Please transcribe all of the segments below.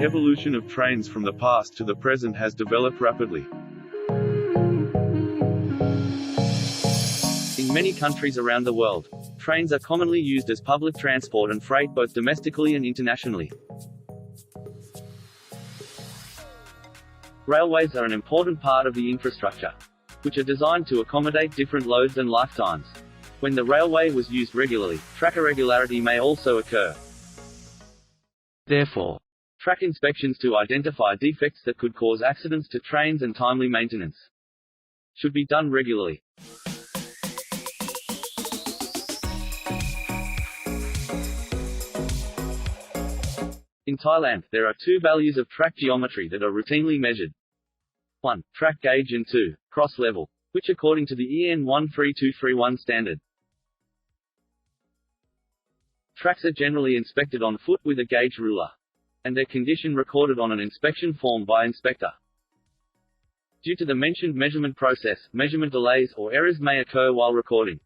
The evolution of trains from the past to the present has developed rapidly. In many countries around the world, trains are commonly used as public transport and freight both domestically and internationally. Railways are an important part of the infrastructure, which are designed to accommodate different loads and lifetimes. When the railway was used regularly, track irregularity may also occur. Therefore, track inspections to identify defects that could cause accidents to trains and timely maintenance should be done regularly. In Thailand, there are two values of track geometry that are routinely measured. 1. Track gauge and 2. Cross level, which according to the EN 13231 standard. Tracks are generally inspected on foot with a gauge ruler, and their condition recorded on an inspection form by inspector. Due to the mentioned measurement process, measurement delays or errors may occur while recording.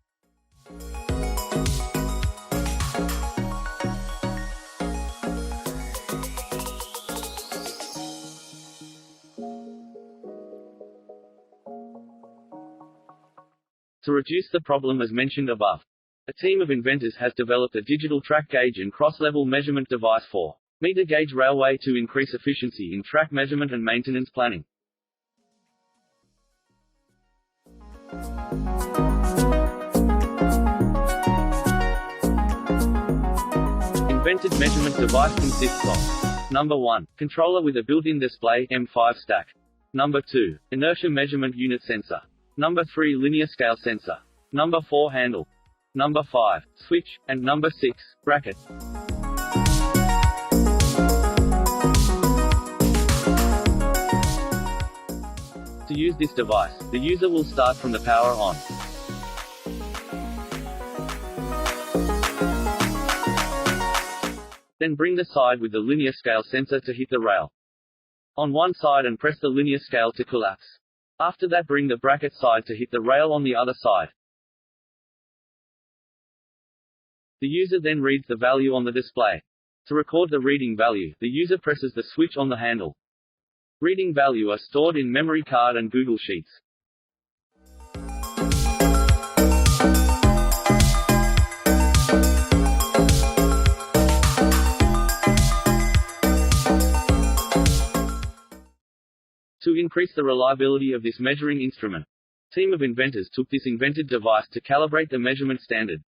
To reduce the problem as mentioned above, a team of inventors has developed a digital track gauge and cross-level measurement device for meter gauge railway to increase efficiency in track measurement and maintenance planning. Invented measurement device consists of: Number 1. Controller with a built-in display, M5 stack. Number 2. Inertia measurement unit sensor. Number 3. Linear scale sensor. Number 4. Handle. Number 5. Switch, and Number 6. Bracket. To use this device, the user will start from the power on. Then bring the side with the linear scale sensor to hit the rail on one side and press the linear scale to collapse. After that, bring the bracket side to hit the rail on the other side. The user then reads the value on the display. To record the reading value, the user presses the switch on the handle. Reading value are stored in memory card and Google Sheets. To increase the reliability of this measuring instrument, a team of inventors took this invented device to calibrate the measurement standard.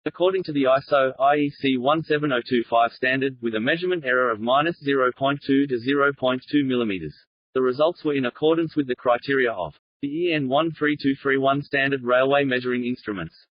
According to the ISO IEC 17025 standard, with a measurement error of -0.2 to 0.2 mm, the results were in accordance with the criteria of the EN 13231 standard railway measuring instruments.